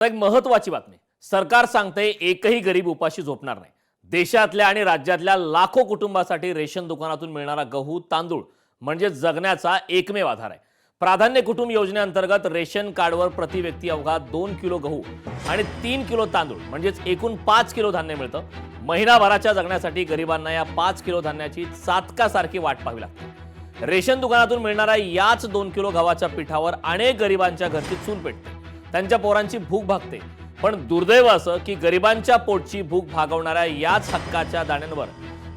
एक महत्त्वाची बातमी सरकार सांगते एकही गरीब उपाशी झोपणार नाही। देशातल्या आणि राज्यातल्या लाखो कुटुंबासाठी रेशन दुकानातून मिळणारा गहू तांदूळ म्हणजे जगण्याचा एकमेव आधार आहे। प्राधान्य कुटुंब योजनेअंतर्गत रेशन कार्डवर प्रति व्यक्ती अवघा 2 किलो गहू आणि 3 किलो तांदूळ म्हणजेच एकूण 5 किलो धान्य मिळतं। महिनाभराच्या जगण्यासाठी गरिबांना या 5 किलो धान्याची चातकासारखी वाट पाहावी लागते। रेशन दुकानातून मिळणाऱ्या याच 2 किलो गव्हाच्या पिठावर अनेक गरिबांच्या घरची चूल पेटते, त्यांच्या पोरांची भूक भागते। पण दुर्दैव असं की गरिबांच्या पोटची भूक भागवणाऱ्या याच हक्काच्या दाण्यांवर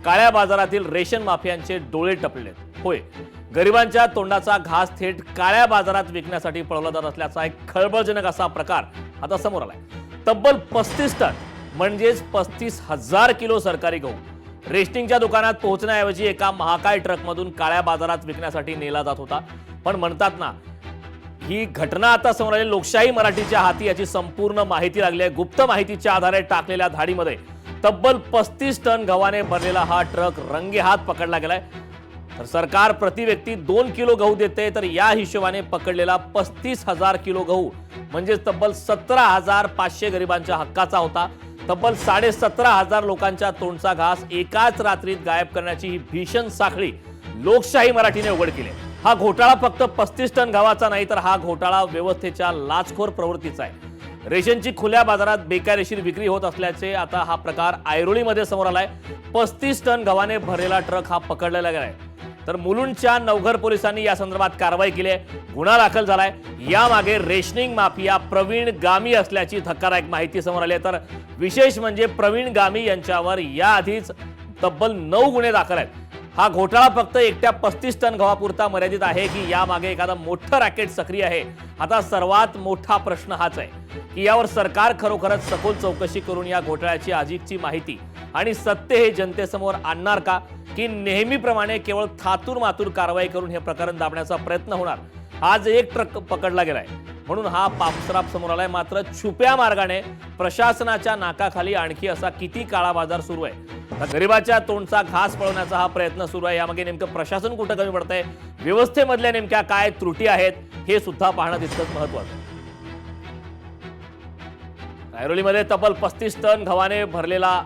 काळ्या बाजारातील रेशन माफियांचे डोळे टपलेत। होय, गरिबांच्या तोंडाचा घास थेट काळ्या बाजारात विकण्यासाठी पळवला जात असल्याचा एक खळबळजनक असा प्रकार आता समोर आलाय। तब्बल 35 टन म्हणजेच 35,000 किलो सरकारी गहू रेशनिंगच्या दुकानात पोहोचण्याऐवजी एका महाकाय ट्रकमधून काळ्या बाजारात विकण्यासाठी नेला जात होता। पण म्हणतात ना, ही घटना आता समोर आलेली लोकशाही मराठीच्या हाती याची संपूर्ण माहिती लागली आहे। गुप्त माहितीच्या आधारे टाकलेल्या धाडीमध्ये तब्बल 35 टन गव्हाने भरलेला हा ट्रक रंगेहात पकडला गेलाय। तर सरकार प्रति व्यक्ती 2 किलो गहू देते, तर या हिशोबाने पकडलेला 35,000 किलो गहू म्हणजे तब्बल 17,500 गरिबांच्या हक्काचा होता। तब्बल 17,500 लोकांच्या तोंडचा घास एकाच रात्रीत गायब करण्याची ही भीषण साखळी लोकशाही मराठीने उघड केली। हा घोटाळा फक्त 35 टन गव्हाचा नाही, तर हा घोटाळा व्यवस्थेच्या लाचखोर प्रवृत्तीचा आहे। रेशनची खुल्या बाजारात बेकायदेशीर विक्री होत असल्याचे आता हा प्रकार ऐरोलीमध्ये समोर आलाय। 35 टन गव्हाने भरलेला ट्रक हा पकडलेला गेलाय। तर मुलुंडच्या नवघर पोलिसांनी या संदर्भात कारवाई केली आहे, गुन्हा दाखल झालाय। यामागे रेशनिंग माफिया प्रवीण गामी असल्याची धक्कादायक माहिती समोर आली आहे। तर विशेष म्हणजे प्रवीण गामी यांच्यावर याआधीच तब्बल 9 गुन्हे दाखल आहेत। हा घोटाळा फक्त एकट्या 35 टन गव्हापुरता मर्यादित आहे की यामागे एखादा मोठं रॅकेट सक्रिय आहे? आता सर्वात मोठा प्रश्न हाच आहे की यावर सरकार खरोखरच सखोल चौकशी करून या घोटाळ्याची अधिकची माहिती आणि सत्य हे जनतेसमोर आणणार का, की नेहमीप्रमाणे केवळ थातूर मातूर कारवाई करून हे प्रकरण दाबण्याचा प्रयत्न होणार? आज एक ट्रक पकडला गेलाय म्हणून हा पापसराप समोर आलाय, मात्र छुप्या मार्गाने प्रशासनाच्या नाकाखाली आणखी असा किती काळा बाजार सुरू आहे? गरिबाच्या तोंडचा घास पळवण्याचा हा प्रयत्न सुरू आहे। यामागे नेमकं प्रशासन कुठं कमी पडतंय, व्यवस्थेमधल्या नेमक्या काय त्रुटी आहेत हे सुद्धा पाहणं तितकंच महत्त्वाचं आहे। ऐरोलीमध्ये तब्बल 35 टन गव्हाने भरलेला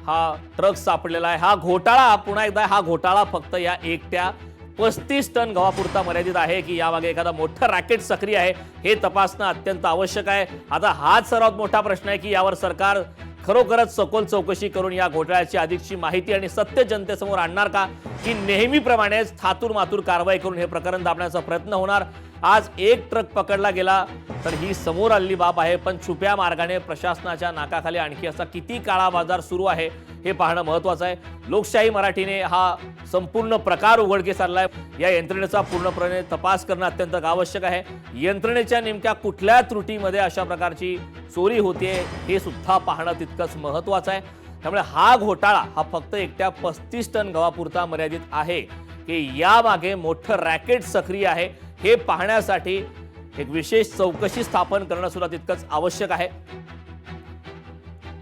हा ट्रक सापडलेला आहे। हा घोटाळा पुन्हा एकदा हा घोटाळा फक्त या एकट्या 35 टन गव्हापुरता मर्यादित आहे की यामागे एखादा मोठा रॅकेट सक्रिय आहे हे तपासणं अत्यंत आवश्यक आहे। आता हाच सर्वात मोठा प्रश्न आहे की यावर सरकार खरोखरच सखोल चौकशी करून या घोटाळ्याची अधिकची माहिती आणि सत्य जनतेसमोर आणणार का, की नेहमीप्रमाणेच थातूर मातूर कारवाई करून हे प्रकरण दाबण्याचा प्रयत्न होणार? आज एक ट्रक पकडला गेला तर ही समोर आलेली बाब आहे, पण छुप्या मार्गाने प्रशासनाच्या नाकाखाली आणखी असा किती काळा बाजार सुरू आहे हे पाहणं महत्त्वाचं आहे। लोकशाही मराठीने हा संपूर्ण प्रकार उघडकीस आणलाय। या यंत्रणेचा पूर्णपणे तपास करणं अत्यंत आवश्यक आहे। यंत्रणेच्या नेमक्या कुठल्या त्रुटीमध्ये अशा प्रकारची चोरी होते हे सुद्धा पाहणं तितकंच महत्त्वाचं आहे। त्यामुळे हा घोटाळा हा फक्त एकट्या 35 टन गव्हापुरता मर्यादित आहे की यामागे मोठं रॅकेट सक्रिय आहे हे पाहण्यासाठी एक विशेष चौकशी स्थापन करणं सुद्धा तितकंच आवश्यक आहे।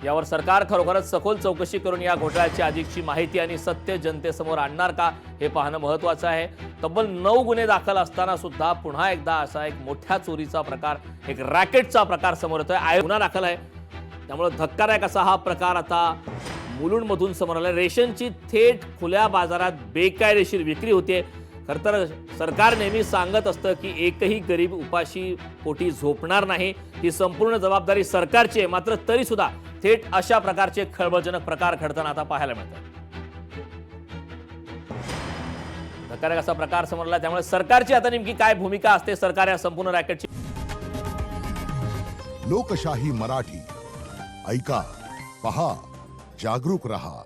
यावर सरकार खरोखरच सखोल चौकशी करून या घोटाळ्याची अधिकची माहिती आणि सत्य जनतेसमोर आणणार का हे पाहणं महत्त्वाचं आहे। तब्बल 9 गुन्हे दाखल असताना सुद्धा पुन्हा एकदा असा एक मोठ्या चोरीचा प्रकार, एक रॅकेटचा प्रकार समोर येतोय। गुन्हा दाखल आहे, त्यामुळे धक्कादायक असा हा प्रकार आता मुलुंडमधून समोर आला। रेशनची थेट खुल्या बाजारात बेकायदेशीर विक्री होते। खरं तर सरकार नेहमी सांगत असतं की एकही गरीब उपाशी पोटी झोपणार नाही, ही संपूर्ण जबाबदारी सरकारची आहे। मात्र तरी सुद्धा थेट अशा प्रकारचे खळबळजनक प्रकार घडताना आता पाहायला मिळतात। धक्कादायक असा प्रकार समोर आला, त्यामुळे सरकारची आता नेमकी काय भूमिका असते सरकार या संपूर्ण रॅकेटची? लोकशाही मराठी ऐका, पहा, जागरूक रहा।